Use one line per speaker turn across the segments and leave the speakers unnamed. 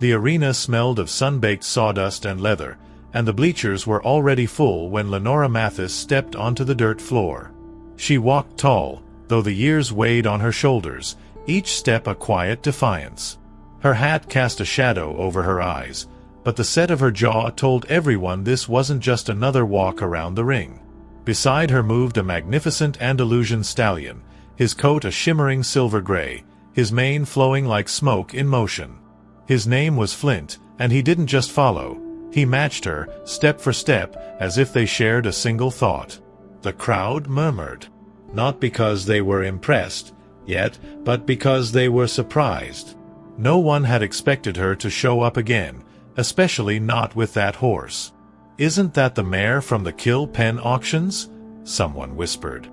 The arena smelled of sun-baked sawdust and leather, and the bleachers were already full when Lenora Mathis stepped onto the dirt floor. She walked tall, though the years weighed on her shoulders, each step a quiet defiance. Her hat cast a shadow over her eyes, but the set of her jaw told everyone this wasn't just another walk around the ring. Beside her moved a magnificent Andalusian stallion, his coat a shimmering silver gray, his mane flowing like smoke in motion. His name was Flint, and he didn't just follow. He matched her, step for step, as if they shared a single thought. The crowd murmured. Not because they were impressed, yet, but because they were surprised. No one had expected her to show up again, especially not with that horse. "Isn't that the mare from the Kill Pen auctions?" someone whispered.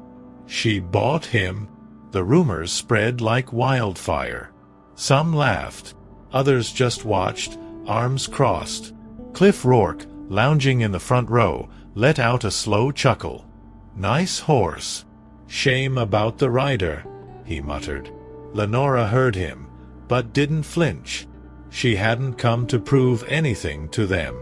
"She bought him." The rumors spread like wildfire. Some laughed. Others just watched, arms crossed. Cliff Rourke, lounging in the front row, let out a slow chuckle. "Nice horse. Shame about the rider," he muttered. Lenora heard him, but didn't flinch. She hadn't come to prove anything to them.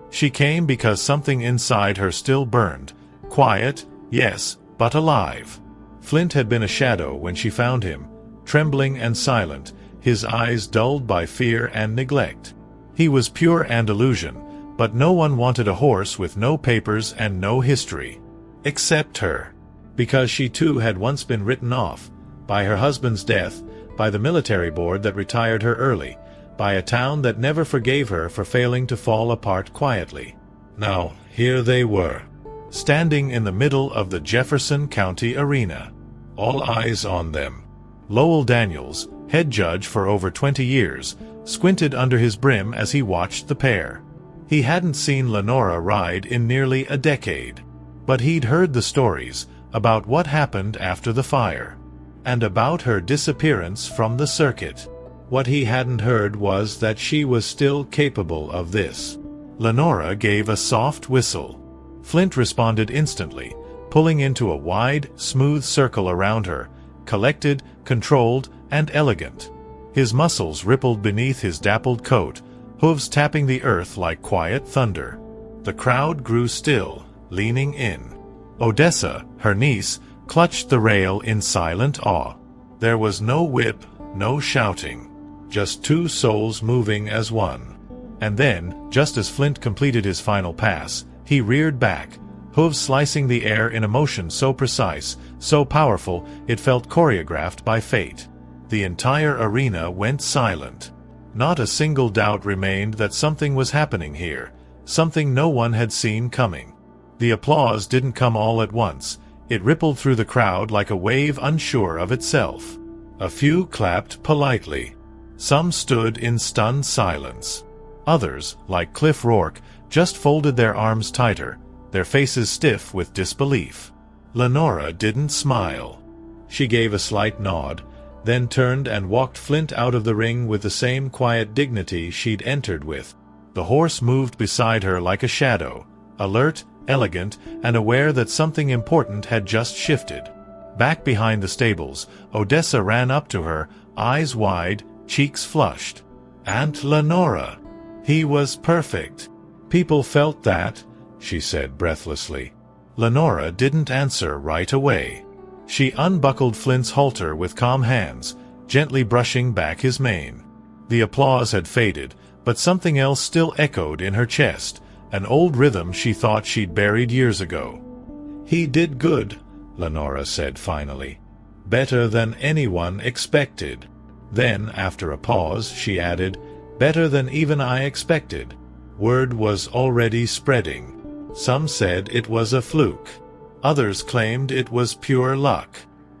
She came because something inside her still burned. Quiet, yes, but alive. Flint had been a shadow when she found him, trembling and silent, his eyes dulled by fear and neglect. He was pure Andalusian, but no one wanted a horse with no papers and no history. Except her. Because she too had once been written off, by her husband's death, by the military board that retired her early, by a town that never forgave her for failing to fall apart quietly. Now, here they were, standing in the middle of the Jefferson County Arena. All eyes on them. Lowell Daniels, head judge for over 20 years, squinted under his brim as he watched the pair. He hadn't seen Lenora ride in nearly a decade, but he'd heard the stories about what happened after the fire, and about her disappearance from the circuit. What he hadn't heard was that she was still capable of this. Lenora gave a soft whistle. Flint responded instantly, pulling into a wide, smooth circle around her, collected, controlled, and elegant. His muscles rippled beneath his dappled coat, hooves tapping the earth like quiet thunder. The crowd grew still, leaning in. Odessa, her niece, clutched the rail in silent awe. There was no whip, no shouting. Just two souls moving as one. And then, just as Flint completed his final pass, he reared back, hooves slicing the air in a motion so precise, so powerful, it felt choreographed by fate. The entire arena went silent. Not a single doubt remained that something was happening here, something no one had seen coming. The applause didn't come all at once. It rippled through the crowd like a wave unsure of itself. A few clapped politely. Some stood in stunned silence. Others, like Cliff Rourke, just folded their arms tighter, their faces stiff with disbelief. Lenora didn't smile. She gave a slight nod, then turned and walked Flint out of the ring with the same quiet dignity she'd entered with. The horse moved beside her like a shadow, alert, elegant, and aware that something important had just shifted. Back behind the stables, Odessa ran up to her, eyes wide, cheeks flushed. "Aunt Lenora! He was perfect." "People felt that," she said breathlessly. Lenora didn't answer right away. She unbuckled Flint's halter with calm hands, gently brushing back his mane. The applause had faded, but something else still echoed in her chest, an old rhythm she thought she'd buried years ago. "He did good," Lenora said finally. "Better than anyone expected." Then, after a pause, she added, "Better than even I expected." Word was already spreading. Some said it was a fluke. Others claimed it was pure luck.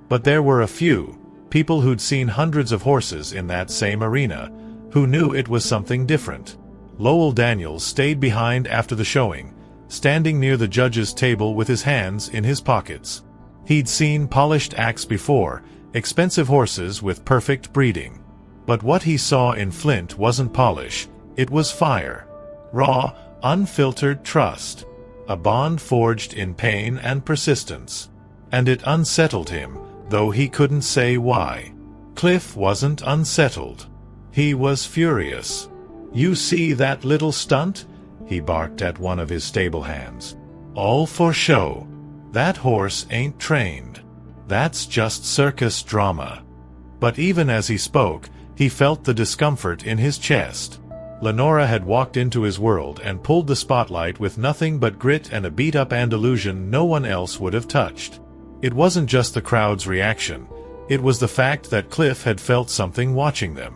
But there were a few, people who'd seen hundreds of horses in that same arena, who knew it was something different. Lowell Daniels stayed behind after the showing, standing near the judge's table with his hands in his pockets. He'd seen polished acts before, expensive horses with perfect breeding. But what he saw in Flint wasn't polish, it was fire. Raw, unfiltered trust. A bond forged in pain and persistence. And it unsettled him, though he couldn't say why. Cliff wasn't unsettled. He was furious. "You see that little stunt?" he barked at one of his stable hands. "All for show. That horse ain't trained. That's just circus drama." But even as he spoke, he felt the discomfort in his chest. Lenora had walked into his world and pulled the spotlight with nothing but grit and a beat-up Andalusian no one else would have touched. It wasn't just the crowd's reaction, it was the fact that Cliff had felt something watching them.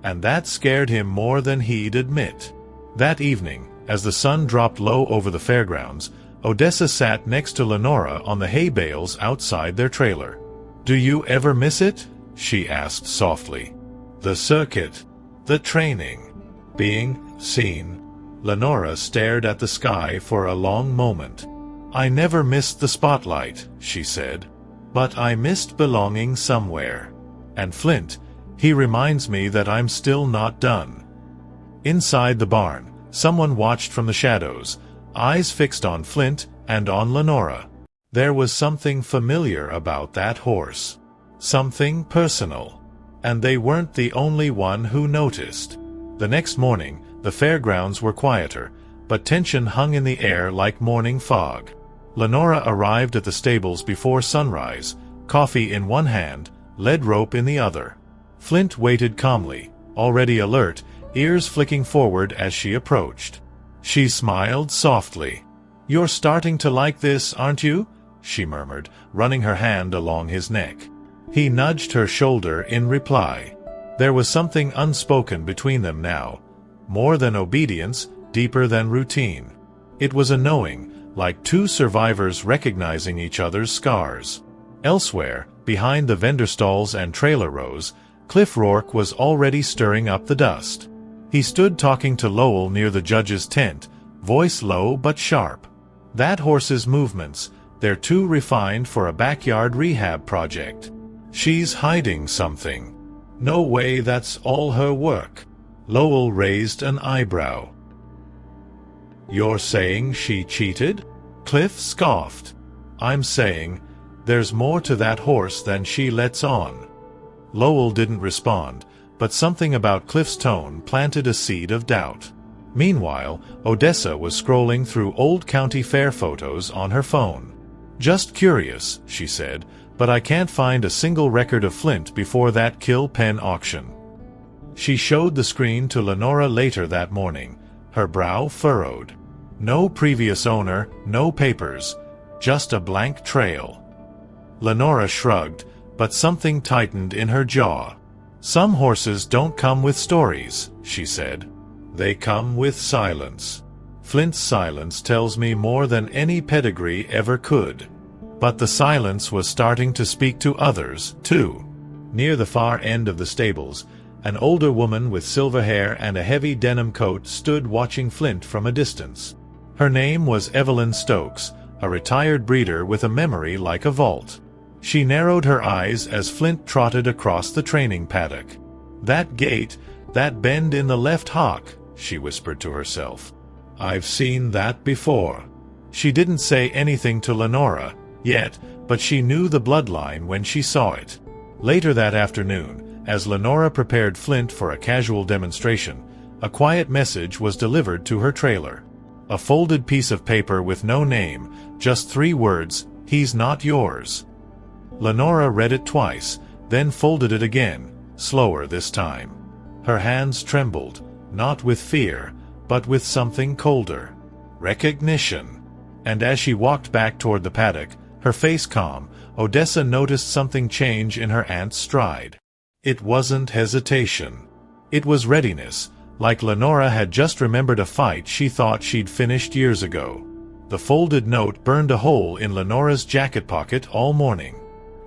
And that scared him more than he'd admit. That evening, as the sun dropped low over the fairgrounds, Odessa sat next to Lenora on the hay bales outside their trailer. "Do you ever miss it?" she asked softly. "The circuit, the training, being seen." Lenora stared at the sky for a long moment. "I never missed the spotlight," she said. "But I missed belonging somewhere. And Flint, he reminds me that I'm still not done." Inside the barn, someone watched from the shadows, eyes fixed on Flint and on Lenora. There was something familiar about that horse. Something personal. And they weren't the only one who noticed. The next morning, the fairgrounds were quieter, but tension hung in the air like morning fog. Lenora arrived at the stables before sunrise, coffee in one hand, lead rope in the other. Flint waited calmly, already alert, ears flicking forward as she approached. She smiled softly. "You're starting to like this, aren't you?" she murmured, running her hand along his neck. He nudged her shoulder in reply. There was something unspoken between them now, more than obedience, deeper than routine. It was a knowing, like two survivors recognizing each other's scars. Elsewhere, behind the vendor stalls and trailer rows, Cliff Rourke was already stirring up the dust. He stood talking to Lowell near the judge's tent, voice low but sharp. That horse's movements, they're too refined for a backyard rehab project. She's hiding something. No way that's all her work. Lowell raised an eyebrow. "You're saying she cheated?" Cliff scoffed. "I'm saying there's more to that horse than she lets on." Lowell didn't respond, but something about Cliff's tone planted a seed of doubt. Meanwhile, Odessa was scrolling through old county fair photos on her phone. "Just curious," she said, "but I can't find a single record of Flint before that kill pen auction." She showed the screen to Lenora later that morning, her brow furrowed. No previous owner, no papers, just a blank trail. Lenora shrugged, but something tightened in her jaw. "Some horses don't come with stories," she said. "They come with silence. Flint's silence tells me more than any pedigree ever could." But the silence was starting to speak to others, too. Near the far end of the stables, an older woman with silver hair and a heavy denim coat stood watching Flint from a distance. Her name was Evelyn Stokes, a retired breeder with a memory like a vault. She narrowed her eyes as Flint trotted across the training paddock. "That gait, that bend in the left hock," she whispered to herself. "I've seen that before." She didn't say anything to Lenora yet, but she knew the bloodline when she saw it. Later that afternoon, as Lenora prepared Flint for a casual demonstration, a quiet message was delivered to her trailer. A folded piece of paper with no name, just 3 words, "He's not yours." Lenora read it twice, then folded it again, slower this time. Her hands trembled, not with fear, but with something colder. Recognition. And as she walked back toward the paddock, her face calm, Odessa noticed something change in her aunt's stride. It wasn't hesitation. It was readiness, like Lenora had just remembered a fight she thought she'd finished years ago. The folded note burned a hole in Lenora's jacket pocket all morning.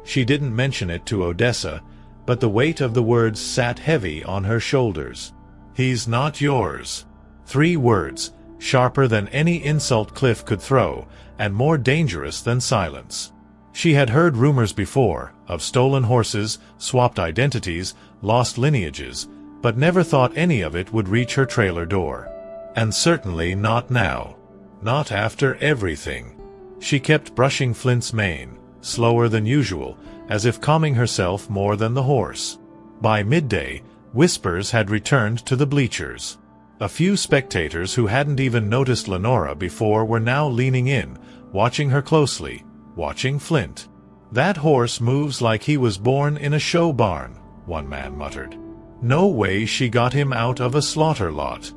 She didn't mention it to Odessa, but the weight of the words sat heavy on her shoulders. "He's not yours." 3 words, sharper than any insult Cliff could throw, and more dangerous than silence. She had heard rumors before, of stolen horses, swapped identities, lost lineages, but never thought any of it would reach her trailer door. And certainly not now. Not after everything. She kept brushing Flint's mane, slower than usual, as if calming herself more than the horse. By midday, whispers had returned to the bleachers. A few spectators who hadn't even noticed Lenora before were now leaning in, watching her closely, watching Flint. "That horse moves like he was born in a show barn," one man muttered. "No way she got him out of a slaughter lot."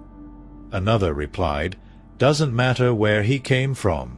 Another replied, "Doesn't matter where he came from.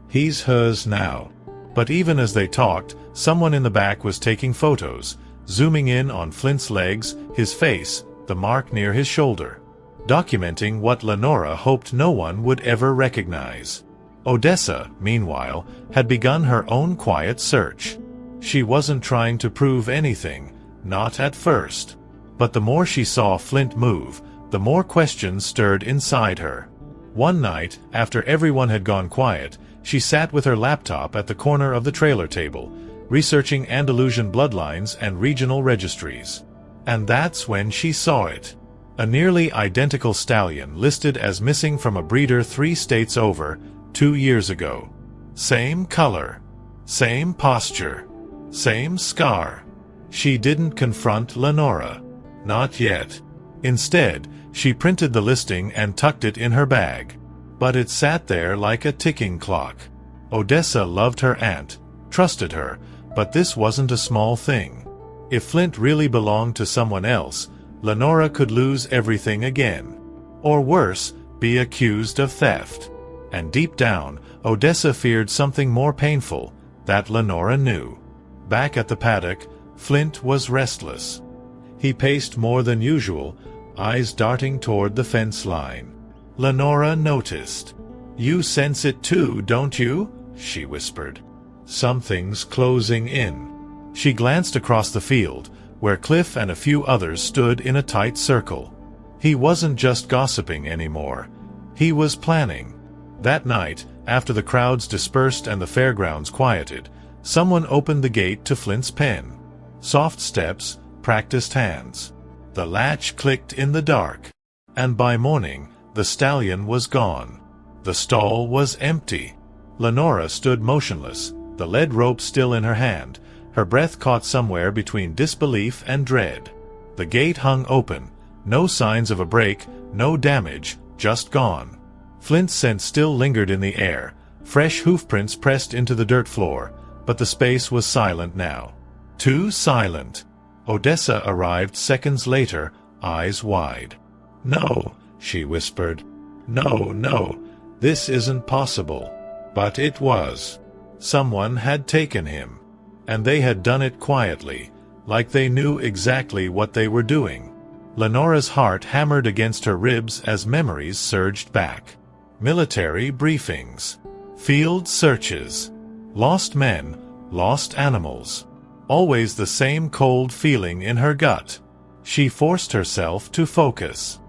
He's hers now." But even as they talked, someone in the back was taking photos, zooming in on Flint's legs, his face, the mark near his shoulder, documenting what Lenora hoped no one would ever recognize. Odessa, meanwhile, had begun her own quiet search. She wasn't trying to prove anything, not at first. But the more she saw Flint move, the more questions stirred inside her. One night, after everyone had gone quiet, she sat with her laptop at the corner of the trailer table, researching Andalusian bloodlines and regional registries. And that's when she saw it. A nearly identical stallion listed as missing from a breeder 3 states over, 2 years ago. Same color, same posture, same scar. She didn't confront Lenora. Not yet. Instead, she printed the listing and tucked it in her bag. But it sat there like a ticking clock. Odessa loved her aunt, trusted her, but this wasn't a small thing. If Flint really belonged to someone else, Lenora could lose everything again. Or worse, be accused of theft. And deep down, Odessa feared something more painful, that Lenora knew. Back at the paddock, Flint was restless. He paced more than usual, eyes darting toward the fence line. Lenora noticed. "You sense it too, don't you?" she whispered. "Something's closing in." She glanced across the field, where Cliff and a few others stood in a tight circle. He wasn't just gossiping anymore. He was planning. That night, after the crowds dispersed and the fairgrounds quieted, someone opened the gate to Flint's pen. Soft steps, practiced hands. The latch clicked in the dark. And by morning, the stallion was gone. The stall was empty. Lenora stood motionless, the lead rope still in her hand, her breath caught somewhere between disbelief and dread. The gate hung open, no signs of a break, no damage, just gone. Flint's scent still lingered in the air, fresh hoofprints pressed into the dirt floor, but the space was silent now. Too silent. Odessa arrived seconds later, eyes wide. "No," she whispered. No, this isn't possible." But it was. Someone had taken him. And they had done it quietly, like they knew exactly what they were doing. Lenora's heart hammered against her ribs as memories surged back. Military briefings. Field searches. Lost men, lost animals. Always the same cold feeling in her gut. She forced herself to focus.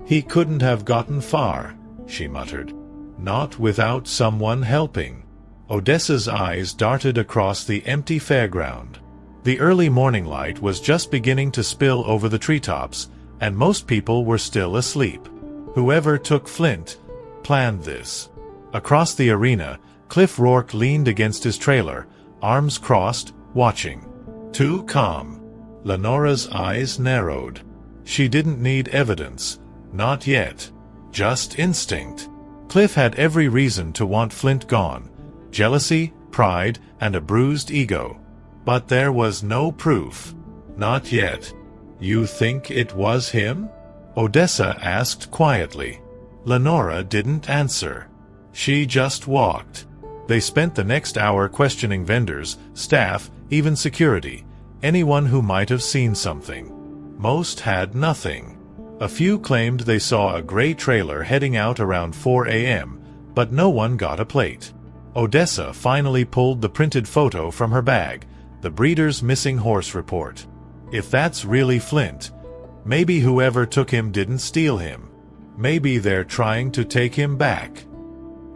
"He couldn't have gotten far," she muttered. "Not without someone helping." Odessa's eyes darted across the empty fairground. The early morning light was just beginning to spill over the treetops, and most people were still asleep. Whoever took Flint planned this. Across the arena, Cliff Rourke leaned against his trailer, arms crossed, watching. Too calm. Lenora's eyes narrowed. She didn't need evidence. Not yet. Just instinct. Cliff had every reason to want Flint gone. Jealousy, pride, and a bruised ego. But there was no proof. Not yet. "You think it was him?" Odessa asked quietly. Lenora didn't answer. She just walked. They spent the next hour questioning vendors, staff, even security, anyone who might have seen something. Most had nothing. A few claimed they saw a gray trailer heading out around 4 a.m., but no one got a plate. Odessa finally pulled the printed photo from her bag, the breeder's missing horse report. If that's really Flint, maybe whoever took him didn't steal him. Maybe they're trying to take him back.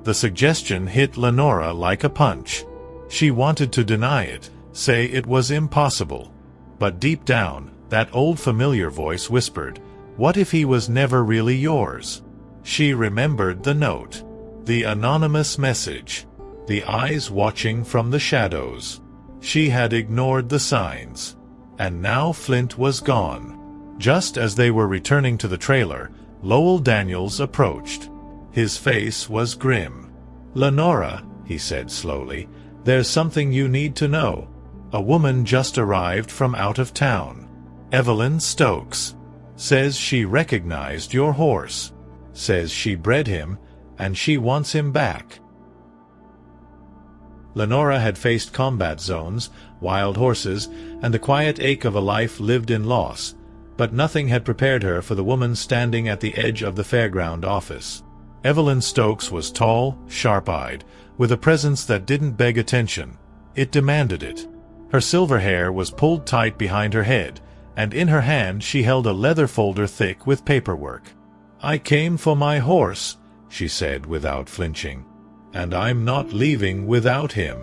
The suggestion hit Lenora like a punch. She wanted to deny it, say it was impossible. But deep down, that old familiar voice whispered, "What if he was never really yours?" She remembered the note. The anonymous message. The eyes watching from the shadows. She had ignored the signs. And now Flint was gone. Just as they were returning to the trailer, Lowell Daniels approached. His face was grim. "Lenora," he said slowly, "there's something you need to know. A woman just arrived from out of town. Evelyn Stokes. Says she recognized your horse. Says she bred him, and she wants him back." Lenora had faced combat zones, wild horses, and the quiet ache of a life lived in loss, but nothing had prepared her for the woman standing at the edge of the fairground office. Evelyn Stokes was tall, sharp-eyed, with a presence that didn't beg attention. It demanded it. Her silver hair was pulled tight behind her head, and in her hand she held a leather folder thick with paperwork. "I came for my horse," she said without flinching. "And I'm not leaving without him."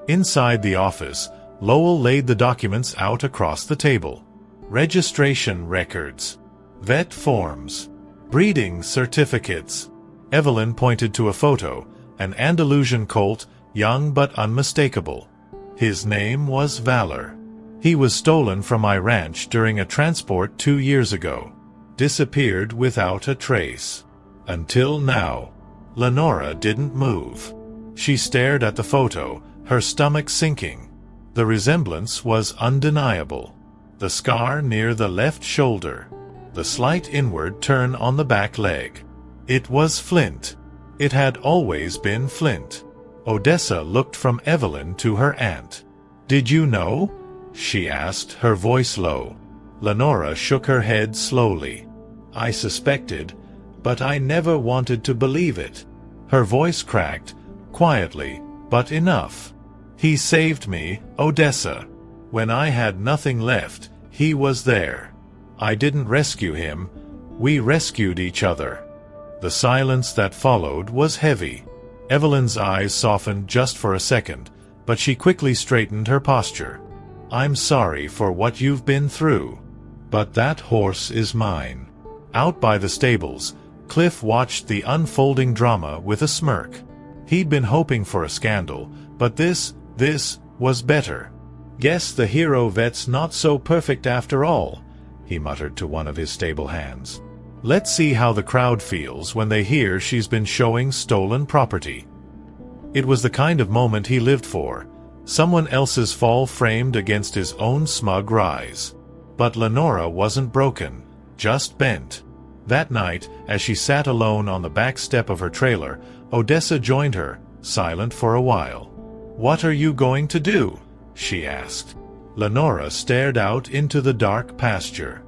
Inside the office, Lowell laid the documents out across the table. Registration records, vet forms, breeding certificates. Evelyn pointed to a photo, an Andalusian colt, young but unmistakable. His name was Valor. He was stolen from my ranch during a transport 2 years ago. Disappeared without a trace. Until now. Lenora didn't move. She stared at the photo, her stomach sinking. The resemblance was undeniable. The scar near the left shoulder. The slight inward turn on the back leg. It was Flint. It had always been Flint. Odessa looked from Evelyn to her aunt. "Did you know?" she asked, her voice low. Lenora shook her head slowly. "I suspected, but I never wanted to believe it." Her voice cracked, quietly, but enough. "He saved me, Odessa. When I had nothing left, he was there. I didn't rescue him. We rescued each other." The silence that followed was heavy. Evelyn's eyes softened just for a second, but she quickly straightened her posture. "I'm sorry for what you've been through. But that horse is mine." Out by the stables, Cliff watched the unfolding drama with a smirk. He'd been hoping for a scandal, but this was better. "Guess the hero vet's not so perfect after all," he muttered to one of his stable hands. "Let's see how the crowd feels when they hear she's been showing stolen property." It was the kind of moment he lived for, someone else's fall framed against his own smug rise. But Lenora wasn't broken, just bent. That night, as she sat alone on the back step of her trailer, Odessa joined her, silent for a while. "What are you going to do?" she asked. Lenora stared out into the dark pasture.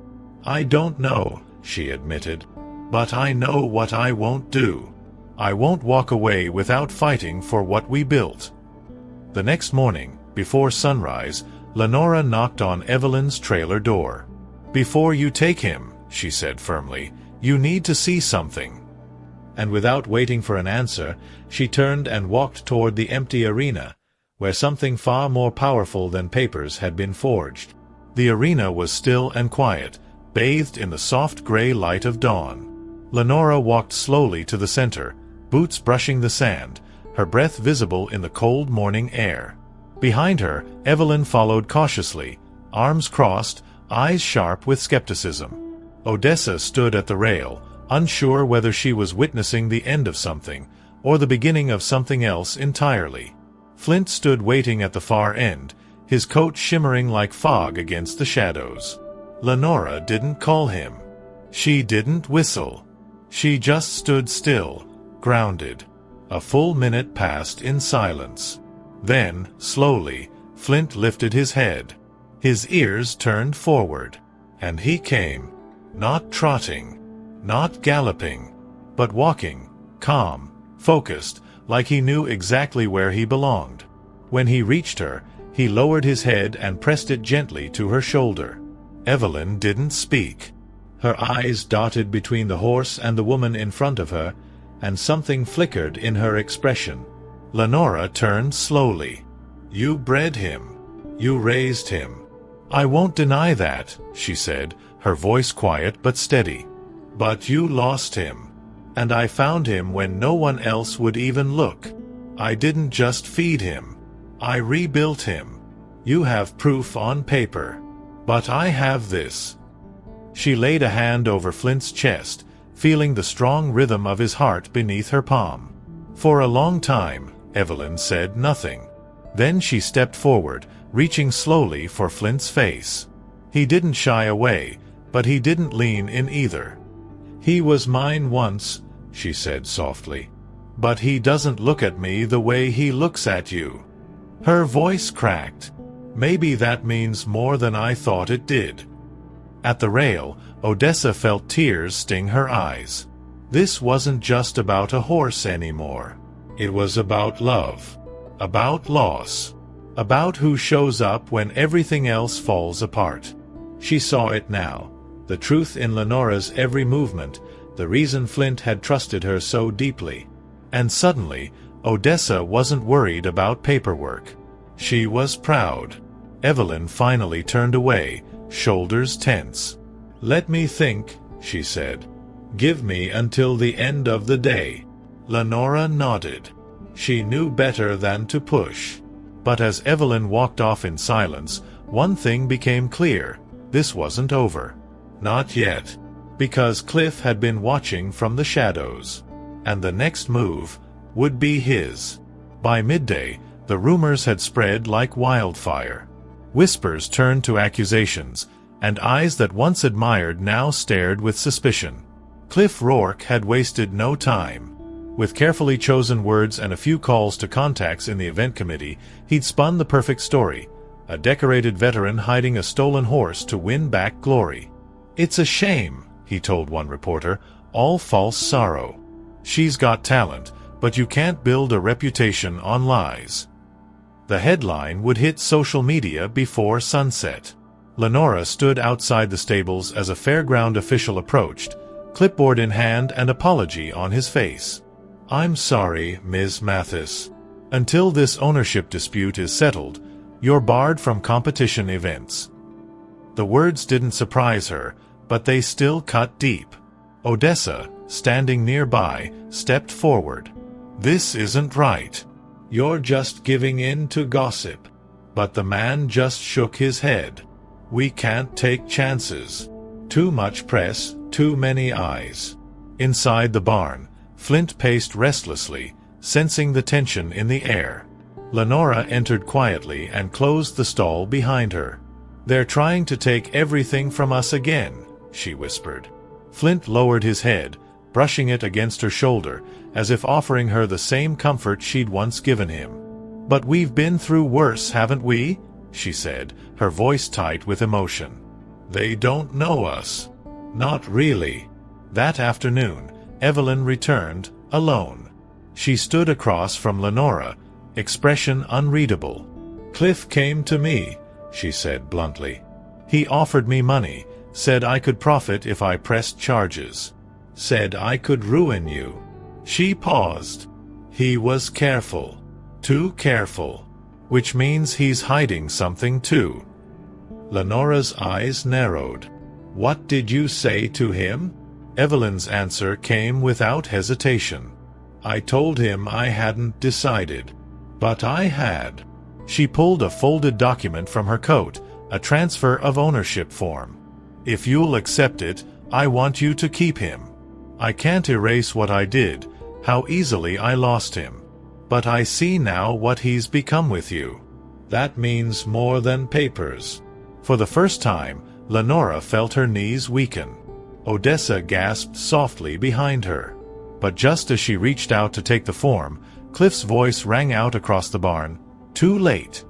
"I don't know," she admitted. "But I know what I won't do. I won't walk away without fighting for what we built." The next morning, before sunrise, Lenora knocked on Evelyn's trailer door. "Before you take him," she said firmly, "you need to see something." And without waiting for an answer, she turned and walked toward the empty arena, where something far more powerful than papers had been forged. The arena was still and quiet, bathed in the soft gray light of dawn. Lenora walked slowly to the center, boots brushing the sand, her breath visible in the cold morning air. Behind her, Evelyn followed cautiously, arms crossed, eyes sharp with skepticism. Odessa stood at the rail, unsure whether she was witnessing the end of something, or the beginning of something else entirely. Flint stood waiting at the far end, his coat shimmering like fog against the shadows. Lenora didn't call him. She didn't whistle. She just stood still, grounded. A full minute passed in silence. Then, slowly, Flint lifted his head. His ears turned forward. And he came. Not trotting. Not galloping. But walking, calm, focused, like he knew exactly where he belonged. When he reached her, he lowered his head and pressed it gently to her shoulder. Evelyn didn't speak. Her eyes darted between the horse and the woman in front of her, and something flickered in her expression. Lenora turned slowly. "You bred him. You raised him." "I won't deny that," she said, her voice quiet but steady. "But you lost him. And I found him when no one else would even look. I didn't just feed him. I rebuilt him. You have proof on paper. But I have this." She laid a hand over Flint's chest, feeling the strong rhythm of his heart beneath her palm. For a long time, Evelyn said nothing. Then she stepped forward, reaching slowly for Flint's face. He didn't shy away, but he didn't lean in either. "He was mine once," she said softly. "But he doesn't look at me the way he looks at you." Her voice cracked. "Maybe that means more than I thought it did." At the rail, Odessa felt tears sting her eyes. This wasn't just about a horse anymore. It was about love. About loss. About who shows up when everything else falls apart. She saw it now. The truth in Lenora's every movement, the reason Flint had trusted her so deeply. And suddenly, Odessa wasn't worried about paperwork. She was proud. Evelyn finally turned away, shoulders tense. "Let me think," she said. "Give me until the end of the day." Lenora nodded. She knew better than to push. But as Evelyn walked off in silence, one thing became clear. This wasn't over. Not yet. Because Cliff had been watching from the shadows. And the next move would be his. By midday, the rumors had spread like wildfire. Whispers turned to accusations, and eyes that once admired now stared with suspicion. Cliff Rourke had wasted no time. With carefully chosen words and a few calls to contacts in the event committee, he'd spun the perfect story. A decorated veteran hiding a stolen horse to win back glory. "It's a shame," he told one reporter, "all false sorrow. She's got talent, but you can't build a reputation on lies." The headline would hit social media before sunset. Lenora stood outside the stables as a fairground official approached, clipboard in hand and apology on his face. "I'm sorry, Ms. Mathis. Until this ownership dispute is settled, you're barred from competition events." The words didn't surprise her, but they still cut deep. Odessa, standing nearby, stepped forward. "This isn't right. You're just giving in to gossip." But the man just shook his head. "We can't take chances. Too much press, too many eyes." Inside the barn, Flint paced restlessly, sensing the tension in the air. Lenora entered quietly and closed the stall behind her. "They're trying to take everything from us again," she whispered. Flint lowered his head, brushing it against her shoulder, as if offering her the same comfort she'd once given him. "But we've been through worse, haven't we?" she said, her voice tight with emotion. "They don't know us." "Not really." That afternoon, Evelyn returned, alone. She stood across from Lenora, expression unreadable. "Cliff came to me," she said bluntly. "He offered me money, said I could profit if I pressed charges. Said I could ruin you." She paused. "He was careful. Too careful. Which means he's hiding something too." Lenora's eyes narrowed. "What did you say to him?" Evelyn's answer came without hesitation. "I told him I hadn't decided. But I had." She pulled a folded document from her coat, a transfer of ownership form. "If you'll accept it, I want you to keep him. I can't erase what I did, how easily I lost him. But I see now what he's become with you. That means more than papers." For the first time, Lenora felt her knees weaken. Odessa gasped softly behind her. But just as she reached out to take the form, Cliff's voice rang out across the barn, "Too late."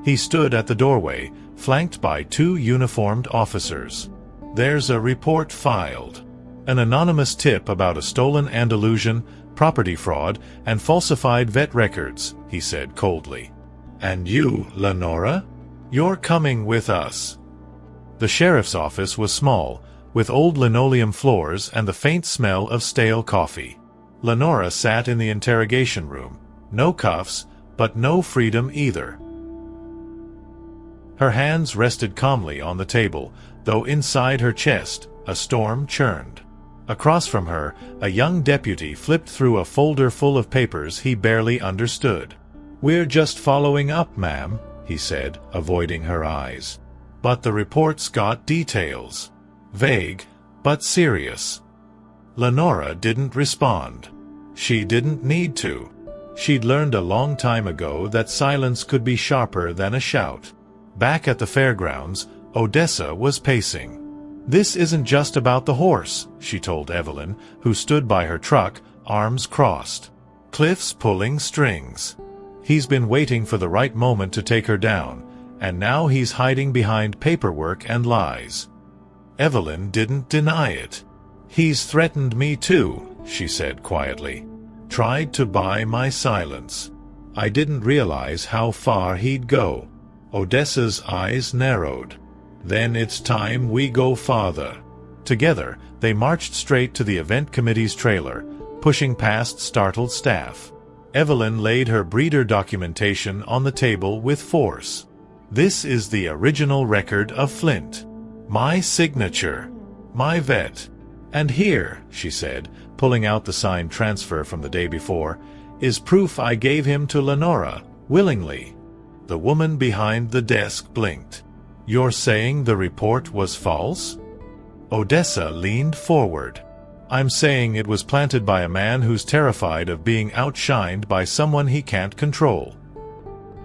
He stood at the doorway, flanked by two uniformed officers. "There's a report filed. An anonymous tip about a stolen Andalusian, property fraud, and falsified vet records," he said coldly. "And you, Lenora? You're coming with us." The sheriff's office was small, with old linoleum floors and the faint smell of stale coffee. Lenora sat in the interrogation room. No cuffs, but no freedom either. Her hands rested calmly on the table, though inside her chest, a storm churned. Across from her, a young deputy flipped through a folder full of papers he barely understood. "We're just following up, ma'am," he said, avoiding her eyes. "But the report's got details. Vague, but serious." Lenora didn't respond. She didn't need to. She'd learned a long time ago that silence could be sharper than a shout. Back at the fairgrounds, Odessa was pacing. "This isn't just about the horse," she told Evelyn, who stood by her truck, arms crossed. "Cliff's pulling strings. He's been waiting for the right moment to take her down, and now he's hiding behind paperwork and lies." Evelyn didn't deny it. "He's threatened me too," she said quietly. "Tried to buy my silence. I didn't realize how far he'd go." Odessa's eyes narrowed. "Then it's time we go farther." Together, they marched straight to the event committee's trailer, pushing past startled staff. Evelyn laid her breeder documentation on the table with force. "This is the original record of Flint. My signature. My vet. And here," she said, pulling out the signed transfer from the day before, "is proof I gave him to Lenora, willingly." The woman behind the desk blinked. "You're saying the report was false?" Odessa leaned forward. "I'm saying it was planted by a man who's terrified of being outshined by someone he can't control."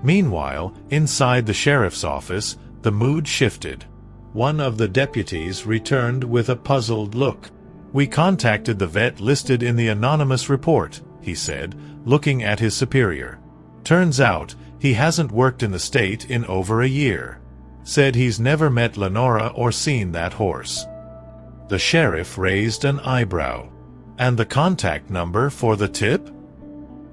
Meanwhile, inside the sheriff's office, the mood shifted. One of the deputies returned with a puzzled look. "We contacted the vet listed in the anonymous report," he said, looking at his superior. "Turns out, he hasn't worked in the state in over a year. Said he's never met Lenora or seen that horse." The sheriff raised an eyebrow. "And the contact number for the tip?"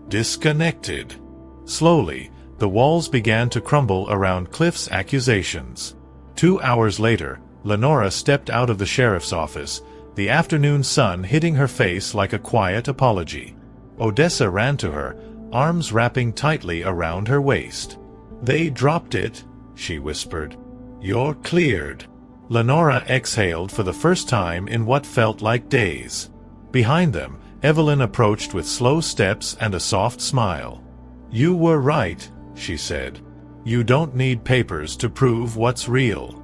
"Disconnected." Slowly, the walls began to crumble around Cliff's accusations. 2 hours later, Lenora stepped out of the sheriff's office, the afternoon sun hitting her face like a quiet apology. Odessa ran to her, arms wrapping tightly around her waist. "They dropped it," she whispered. "You're cleared." Lenora exhaled for the first time in what felt like days. Behind them, Evelyn approached with slow steps and a soft smile. "You were right," she said. "You don't need papers to prove what's real."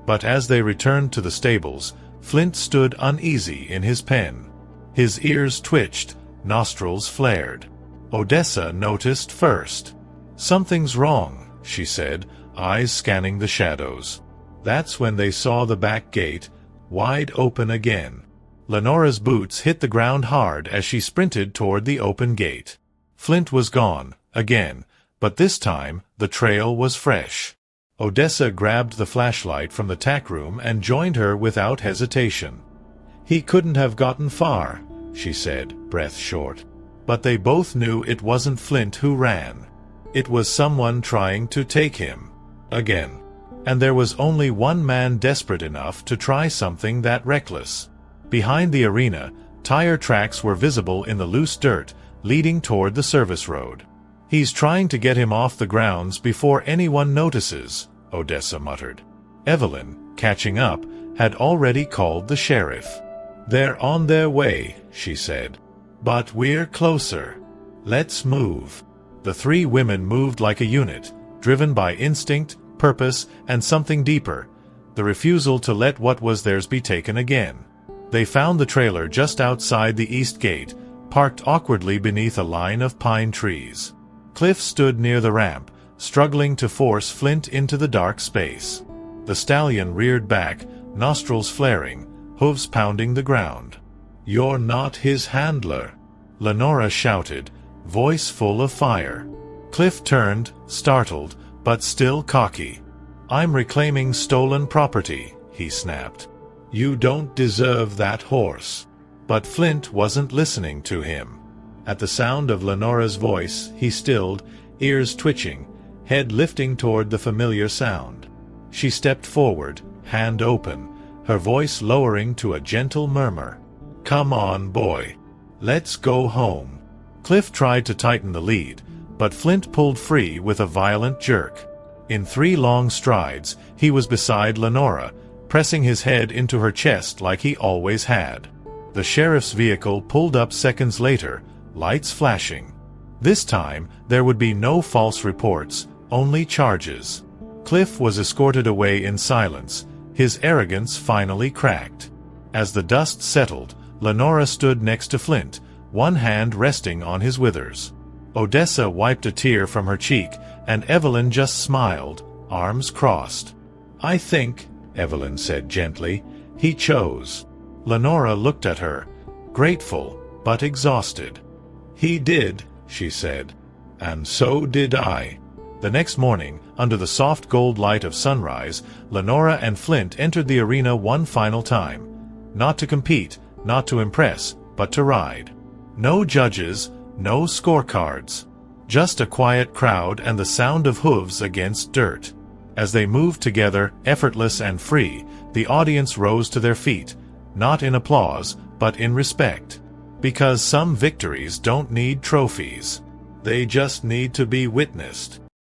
But as they returned to the stables, Flint stood uneasy in his pen. His ears twitched, nostrils flared. Odessa noticed first. "Something's wrong," she said, eyes scanning the shadows. That's when they saw the back gate, wide open again. Lenora's boots hit the ground hard as she sprinted toward the open gate. Flint was gone, again, but this time the trail was fresh. Odessa grabbed the flashlight from the tack room and joined her without hesitation. "He couldn't have gotten far," she said, breath short. But they both knew it wasn't Flint who ran. It was someone trying to take him. Again. And there was only one man desperate enough to try something that reckless. Behind the arena, tire tracks were visible in the loose dirt, leading toward the service road. "He's trying to get him off the grounds before anyone notices," Odessa muttered. Evelyn, catching up, had already called the sheriff. "They're on their way," she said. "But we're closer. Let's move." The three women moved like a unit, driven by instinct, purpose, and something deeper, the refusal to let what was theirs be taken again. They found the trailer just outside the east gate, parked awkwardly beneath a line of pine trees. Cliff stood near the ramp, struggling to force Flint into the dark space. The stallion reared back, nostrils flaring, hooves pounding the ground. "You're not his handler," Lenora shouted, voice full of fire. Cliff turned, startled, but still cocky. "I'm reclaiming stolen property," he snapped. "You don't deserve that horse." But Flint wasn't listening to him. At the sound of Lenora's voice, he stilled, ears twitching, head lifting toward the familiar sound. She stepped forward, hand open, her voice lowering to a gentle murmur. "Come on, boy. Let's go home." Cliff tried to tighten the lead, but Flint pulled free with a violent jerk. In 3 long strides, he was beside Lenora, pressing his head into her chest like he always had. The sheriff's vehicle pulled up seconds later, lights flashing. This time, there would be no false reports, only charges. Cliff was escorted away in silence, his arrogance finally cracked. As the dust settled, Lenora stood next to Flint, one hand resting on his withers. Odessa wiped a tear from her cheek, and Evelyn just smiled, arms crossed. "I think," Evelyn said gently, "he chose." Lenora looked at her, grateful, but exhausted. "He did," she said. "And so did I." The next morning, under the soft gold light of sunrise, Lenora and Flint entered the arena one final time. Not to compete, not to impress, but to ride. No judges, no scorecards. Just a quiet crowd and the sound of hooves against dirt. As they moved together, effortless and free, the audience rose to their feet, not in applause, but in respect. Because some victories don't need trophies. They just need to be witnessed.